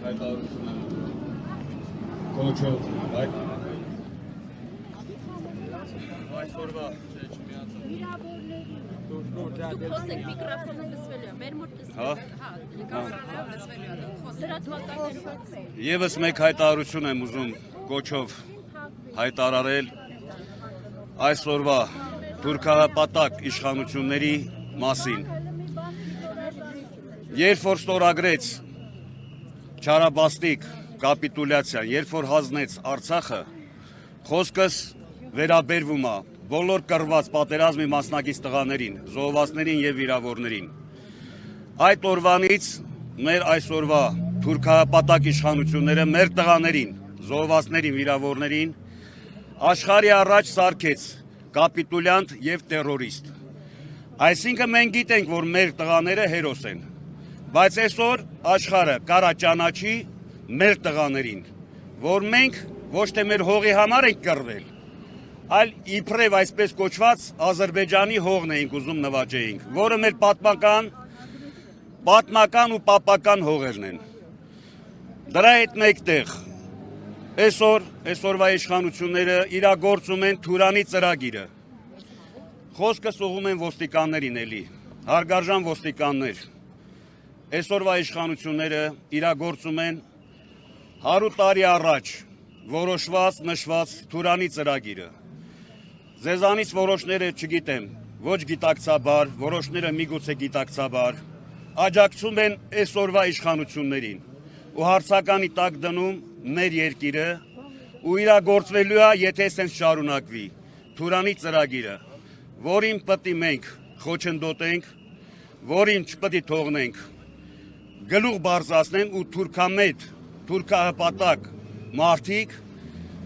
հայտարարություն եմ կոչով այսօրվա Խոսեք միկրոֆոնը լսվելու է, մեր մոտ լսվելու է, Եվս մեկ հայտարարություն եմ ուզում կոչով հայտարարել այսօրվա թուրքահապատակ իշխանությունների մասին։ Երբ որ ստորագրեց չարաբաստիկ կապիտուլյացիան, երբ որ հանձնեց Արցախը, խոսքս վերաբերվում է բոլոր կռված պատերազմի մասնակից տղաներին, զոհվածներին եւ վիրավորներին։ Այդ օրվանից մեր այսօրվա թուրքահապատակ իշխանությունները մեր տղաներին, զոհվածներին, վիրավորներին աշխարհի առաջ սարքեց կապիտուլյանտ եւ տերորիստ։ Այսինքն մենք գիտենք, որ մեր տղաները հերոս են, բայց այսօր աշխարհը կարա ճանաչի մեր տղաներին, որ մենք ոչ թե մեր հողի համար ենք կռվել, այլ իբրև այսպես կոչված Ադրբեջանի հողն էինք ուզում նվաճեինք, որը մեր պատմական ու պապական հողերն են։ Դրա հետ մեկտեղ այսօրվա իշխանությունները իրագործում են Թուրանի ծրագիրը։ Խոսքս ուղղում են ոստիկաններին էլի, հարգարժան ոստիկաններ։ Այսօրվա իշխանությունները իրագործում են 100 տարի առաջ որոշված, նշված Թուրանի ծրագիրը։ Ձեզանից որոշները չգիտեմ, ոչ գիտակցաբար, որոշները միգուցե գիտակցաբար, աջակցում են այսօրվա իշխանություններին ու հարցականի տակ դնում մեր երկիրը ու իրագործվելու է, եթե սենց շարունակվի Թուրանի ծրագիրը, որին պետք մենք խոչընդոտենք, որին չպետք է թողնենք գլուխ բարձրացնեն ու թուրքամետ, թուրքահպատակ մարդիկ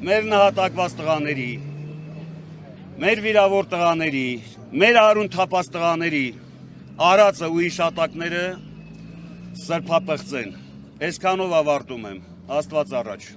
մեր նահատակված տղաների, մեր վիրավոր տղաների, մեր արուն թափած տղաների արածը ու իշատակները սրբապղծեն։ Այսքանով ավարտում եմ, Աստված առաջ։